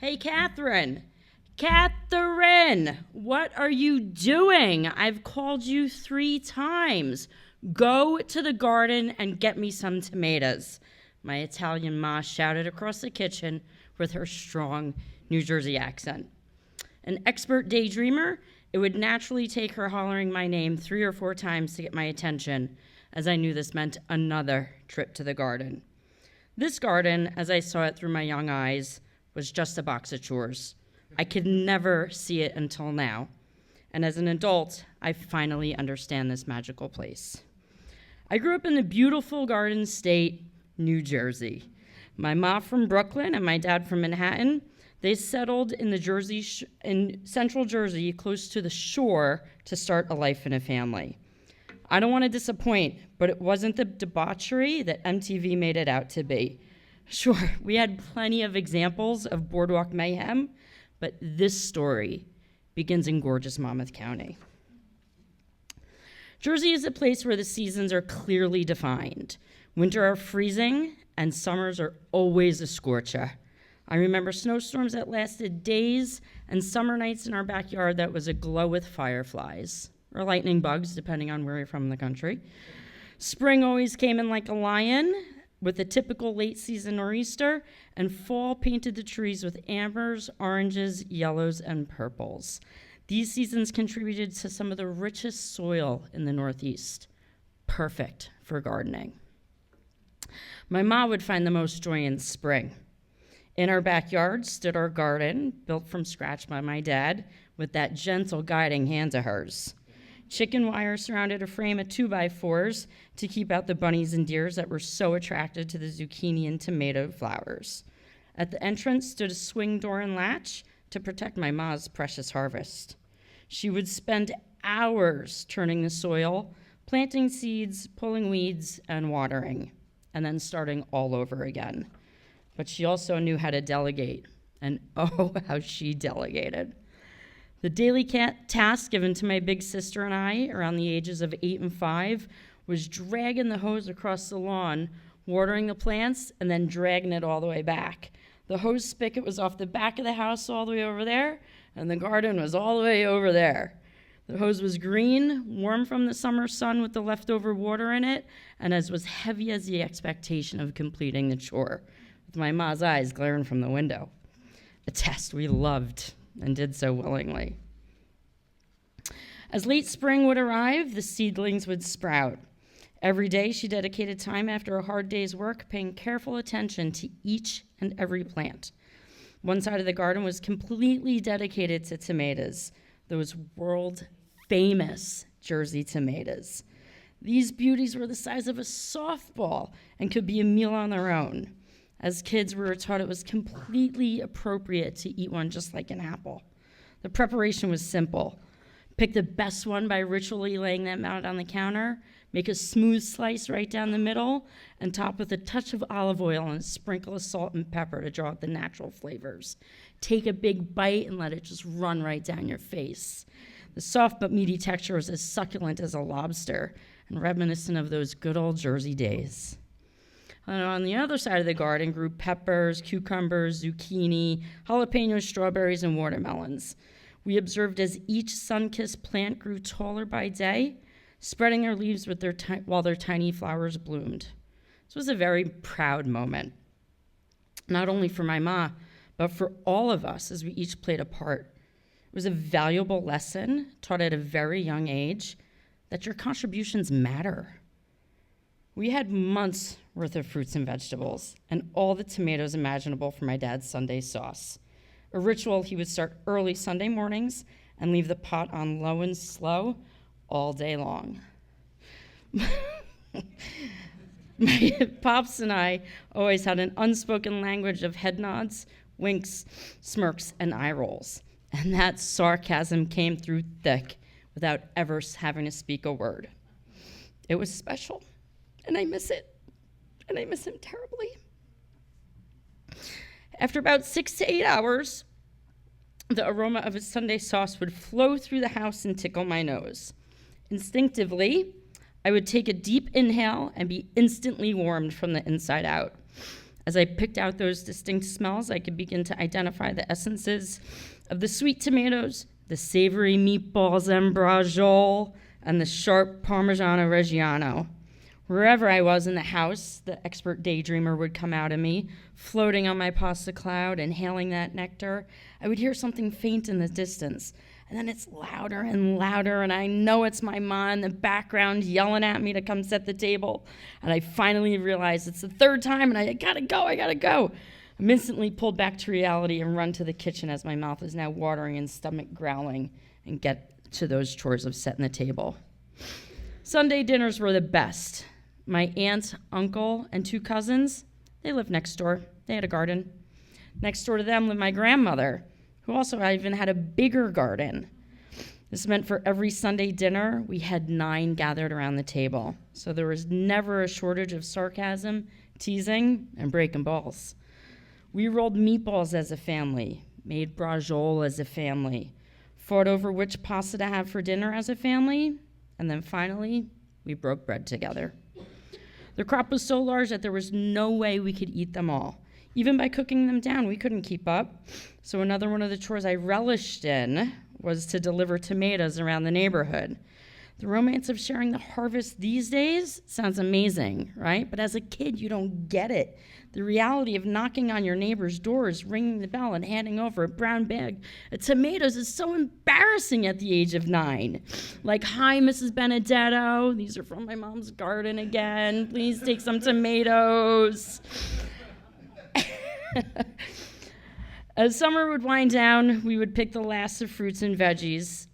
Hey, Catherine. Catherine, what are you doing? I've called you 3 times. Go to the garden and get me some tomatoes. My Italian ma shouted across the kitchen with her strong New Jersey accent. An expert daydreamer, it would naturally take her hollering my name 3 or 4 times to get my attention, as I knew this meant another trip to the garden. This garden, as I saw it through my young eyes, was just a box of chores. I could never see it until now. And as an adult, I finally understand this magical place. I grew up in the beautiful Garden State, New Jersey. My mom from Brooklyn and my dad from Manhattan, they settled in in central Jersey, close to the shore, to start a life and a family. I don't want to disappoint, but it wasn't the debauchery that MTV made it out to be. Sure, we had plenty of examples of boardwalk mayhem, but this story begins in gorgeous Monmouth County. Jersey is a place where the seasons are clearly defined. Winter are freezing, and summers are always a scorcher. I remember snowstorms that lasted days and summer nights in our backyard that was aglow with fireflies, or lightning bugs, depending on where you're from in the country. Spring always came in like a lion, with a typical late season nor'easter, and fall painted the trees with ambers, oranges, yellows, and purples. These seasons contributed to some of the richest soil in the Northeast, perfect for gardening. My mom would find the most joy in spring. In our backyard stood our garden, built from scratch by my dad, with that gentle guiding hand of hers. Chicken wire surrounded a frame of 2x4s to keep out the bunnies and deers that were so attracted to the zucchini and tomato flowers. At the entrance stood a swing door and latch to protect my ma's precious harvest. She would spend hours turning the soil, planting seeds, pulling weeds, and watering, and then starting all over again. But she also knew how to delegate, and oh, how she delegated. The daily task given to my big sister and I, around the ages of 8 and 5, was dragging the hose across the lawn, watering the plants, and then dragging it all the way back. The hose spigot was off the back of the house all the way over there, and the garden was all the way over there. The hose was green, warm from the summer sun with the leftover water in it, and as was heavy as the expectation of completing the chore, with my ma's eyes glaring from the window. A test we loved and did so willingly. As late spring would arrive, the seedlings would sprout. Every day she dedicated time after a hard day's work, paying careful attention to each and every plant. One side of the garden was completely dedicated to tomatoes, those world-famous Jersey tomatoes. These beauties were the size of a softball and could be a meal on their own. As kids, we were taught it was completely appropriate to eat one just like an apple. The preparation was simple. Pick the best one by ritually laying them out on the counter, make a smooth slice right down the middle, and top with a touch of olive oil and a sprinkle of salt and pepper to draw out the natural flavors. Take a big bite and let it just run right down your face. The soft but meaty texture was as succulent as a lobster and reminiscent of those good old Jersey days. And on the other side of the garden grew peppers, cucumbers, zucchini, jalapenos, strawberries, and watermelons. We observed as each sun-kissed plant grew taller by day, spreading their leaves with while their tiny flowers bloomed. This was a very proud moment, not only for my ma, but for all of us as we each played a part. It was a valuable lesson taught at a very young age that your contributions matter. We had months worth of fruits and vegetables and all the tomatoes imaginable for my dad's Sunday sauce. A ritual he would start early Sunday mornings and leave the pot on low and slow all day long. My pops and I always had an unspoken language of head nods, winks, smirks, and eye rolls. And that sarcasm came through thick without ever having to speak a word. It was special, and I miss it. And I miss him terribly. After about 6 to 8 hours, the aroma of his Sunday sauce would flow through the house and tickle my nose. Instinctively, I would take a deep inhale and be instantly warmed from the inside out. As I picked out those distinct smells, I could begin to identify the essences of the sweet tomatoes, the savory meatballs and braciole, and the sharp Parmigiano Reggiano. Wherever I was in the house, the expert daydreamer would come out of me, floating on my pasta cloud, inhaling that nectar. I would hear something faint in the distance, and then it's louder and louder, and I know it's my ma in the background yelling at me to come set the table. And I finally realize it's the third time, and I gotta go. I'm instantly pulled back to reality and run to the kitchen as my mouth is now watering and stomach growling, and get to those chores of setting the table. Sunday dinners were the best. My aunt, uncle, and 2 cousins, they lived next door. They had a garden. Next door to them lived my grandmother, who also even had a bigger garden. This meant for every Sunday dinner, we had 9 gathered around the table. So there was never a shortage of sarcasm, teasing, and breaking balls. We rolled meatballs as a family, made braciole as a family, fought over which pasta to have for dinner as a family, and then finally, we broke bread together. The crop was so large that there was no way we could eat them all. Even by cooking them down, we couldn't keep up. So another one of the chores I relished in was to deliver tomatoes around the neighborhood. The romance of sharing the harvest these days sounds amazing, right? But as a kid, you don't get it. The reality of knocking on your neighbor's doors, ringing the bell, and handing over a brown bag of tomatoes is so embarrassing at the age of 9. Like, hi, Mrs. Benedetto. These are from my mom's garden again. Please take some tomatoes. As summer would wind down, we would pick the last of fruits and veggies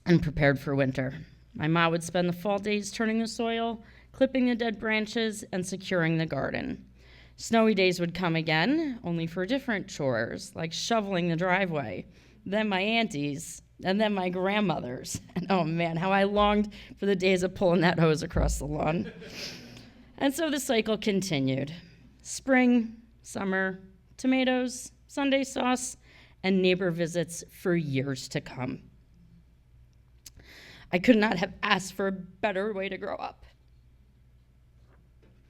and prepared for winter. My mom would spend the fall days turning the soil, clipping the dead branches, and securing the garden. Snowy days would come again, only for different chores, like shoveling the driveway, then my auntie's, and then my grandmother's. And oh man, how I longed for the days of pulling that hose across the lawn. And so the cycle continued. Spring, summer, tomatoes, Sunday sauce, and neighbor visits for years to come. I could not have asked for a better way to grow up.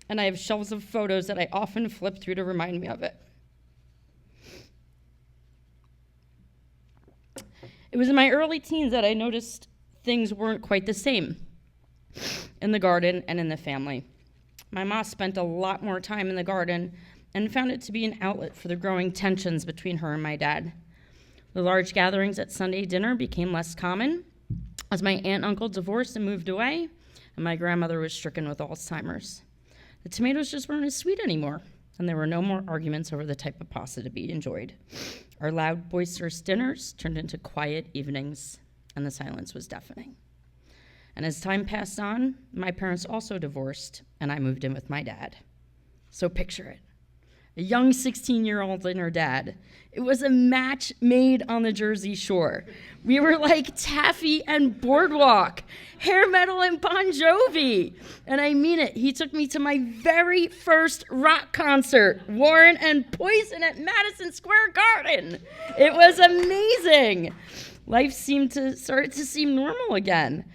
And I have shelves of photos that I often flip through to remind me of it. It was in my early teens that I noticed things weren't quite the same in the garden and in the family. My mom spent a lot more time in the garden and found it to be an outlet for the growing tensions between her and my dad. The large gatherings at Sunday dinner became less common as my aunt and uncle divorced and moved away, and my grandmother was stricken with Alzheimer's. The tomatoes just weren't as sweet anymore, and there were no more arguments over the type of pasta to be enjoyed. Our loud, boisterous dinners turned into quiet evenings, and the silence was deafening. And as time passed on, my parents also divorced, and I moved in with my dad. So picture it. A young 16-year-old and her dad. It was a match made on the Jersey Shore. We were like Taffy and Boardwalk, hair metal and Bon Jovi. And I mean it. He took me to my very first rock concert, Warren and Poison at Madison Square Garden. It was amazing. Life started to seem normal again.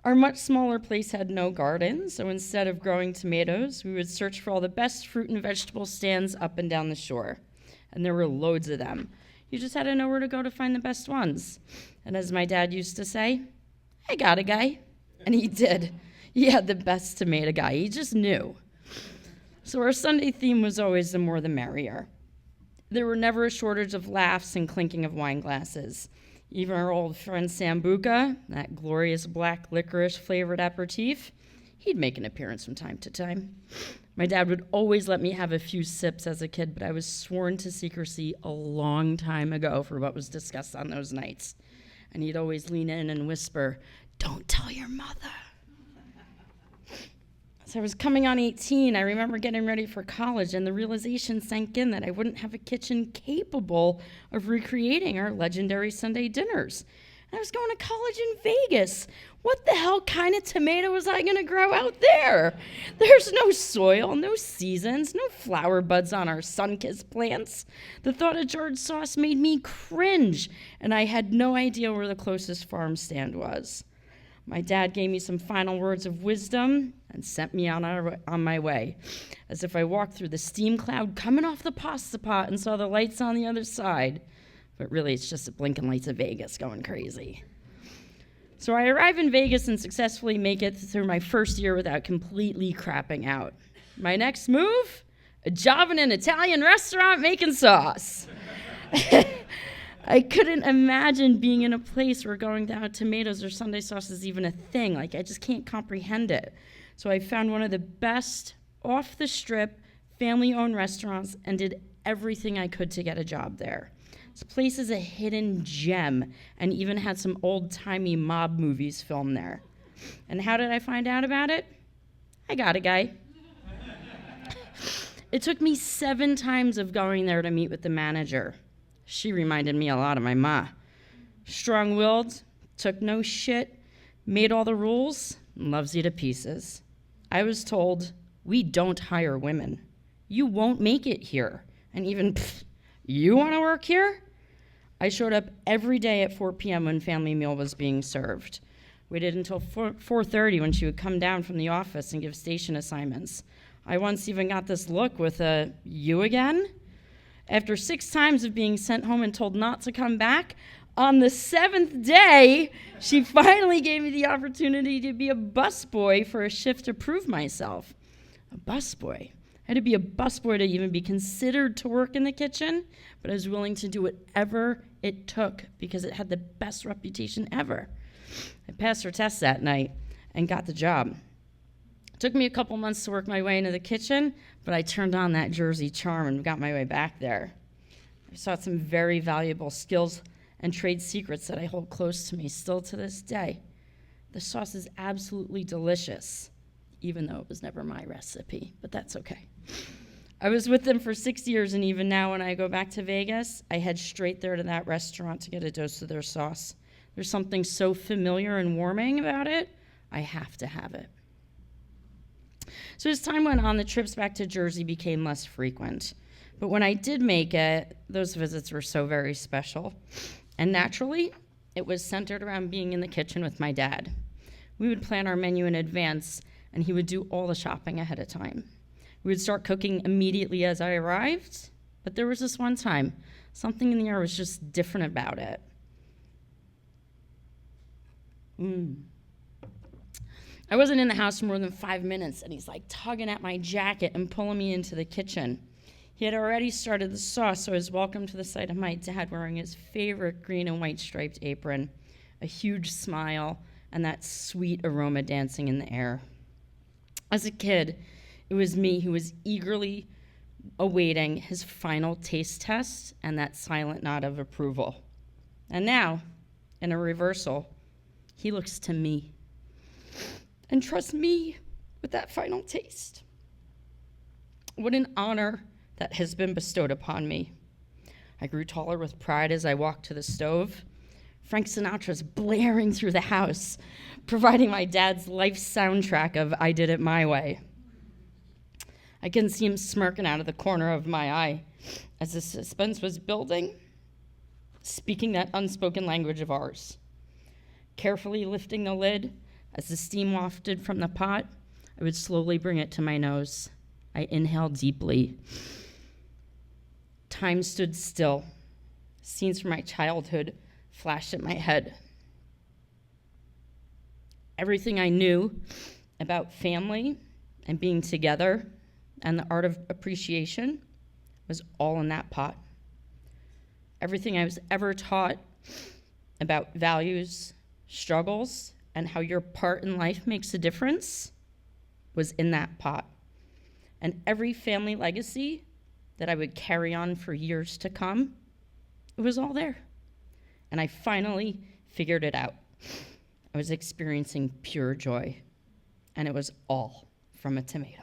Our much smaller place had no garden, so instead of growing tomatoes, we would search for all the best fruit and vegetable stands up and down the shore. And there were loads of them. You just had to know where to go to find the best ones. And as my dad used to say, I got a guy. And he did. He had the best tomato guy. He just knew. So our Sunday theme was always the more the merrier. There were never a shortage of laughs and clinking of wine glasses. Even our old friend Sambuca, that glorious black licorice-flavored aperitif, he'd make an appearance from time to time. My dad would always let me have a few sips as a kid, but I was sworn to secrecy a long time ago for what was discussed on those nights. And he'd always lean in and whisper, "Don't tell your mother." As I was coming on 18, I remember getting ready for college, and the realization sank in that I wouldn't have a kitchen capable of recreating our legendary Sunday dinners. And I was going to college in Vegas. What the hell kind of tomato was I going to grow out there? There's no soil, no seasons, no flower buds on our sun-kissed plants. The thought of jarred sauce made me cringe, and I had no idea where the closest farm stand was. My dad gave me some final words of wisdom and sent me on my way, as if I walked through the steam cloud coming off the pasta pot and saw the lights on the other side. But really, it's just the blinking lights of Vegas going crazy. So I arrive in Vegas and successfully make it through my first year without completely crapping out. My next move? A job in an Italian restaurant making sauce. I couldn't imagine being in a place where going down tomatoes or Sunday sauce is even a thing. Like, I just can't comprehend it. So I found one of the best off-the-strip, family-owned restaurants and did everything I could to get a job there. This place is a hidden gem and even had some old-timey mob movies filmed there. And how did I find out about it? I got a guy. It took me 7 times of going there to meet with the manager. She reminded me a lot of my ma. Strong-willed, took no shit, made all the rules, and loves you to pieces. I was told, we don't hire women. You won't make it here. And even, you want to work here? I showed up every day at 4 p.m. when family meal was being served. Waited until 4:30 when she would come down from the office and give station assignments. I once even got this look with a, you again? After 6 times of being sent home and told not to come back, on the 7th day, she finally gave me the opportunity to be a busboy for a shift to prove myself. A busboy. I had to be a busboy to even be considered to work in the kitchen, but I was willing to do whatever it took because it had the best reputation ever. I passed her test that night and got the job. It took me a couple months to work my way into the kitchen, but I turned on that Jersey charm and got my way back there. I saw some very valuable skills and trade secrets that I hold close to me still to this day. The sauce is absolutely delicious, even though it was never my recipe, but that's okay. I was with them for 6 years, and even now when I go back to Vegas, I head straight there to that restaurant to get a dose of their sauce. There's something so familiar and warming about it, I have to have it. So as time went on, the trips back to Jersey became less frequent. But when I did make it, those visits were so very special. And naturally, it was centered around being in the kitchen with my dad. We would plan our menu in advance, and he would do all the shopping ahead of time. We would start cooking immediately as I arrived, but there was this one time, something in the air was just different about it. I wasn't in the house for more than 5 minutes, and he's like tugging at my jacket and pulling me into the kitchen. He had already started the sauce, so I was welcomed to the sight of my dad wearing his favorite green and white striped apron, a huge smile, and that sweet aroma dancing in the air. As a kid, it was me who was eagerly awaiting his final taste test and that silent nod of approval. And now, in a reversal, he looks to me and trusts me with that final taste. What an honor that has been bestowed upon me. I grew taller with pride as I walked to the stove. Frank Sinatra's blaring through the house, providing my dad's life soundtrack of I Did It My Way. I can see him smirking out of the corner of my eye as the suspense was building, speaking that unspoken language of ours. Carefully lifting the lid, as the steam wafted from the pot, I would slowly bring it to my nose. I inhaled deeply. Time stood still. Scenes from my childhood flashed at my head. Everything I knew about family and being together and the art of appreciation was all in that pot. Everything I was ever taught about values, struggles, and how your part in life makes a difference was in that pot. And every family legacy that I would carry on for years to come, it was all there. And I finally figured it out. I was experiencing pure joy, and it was all from a tomato.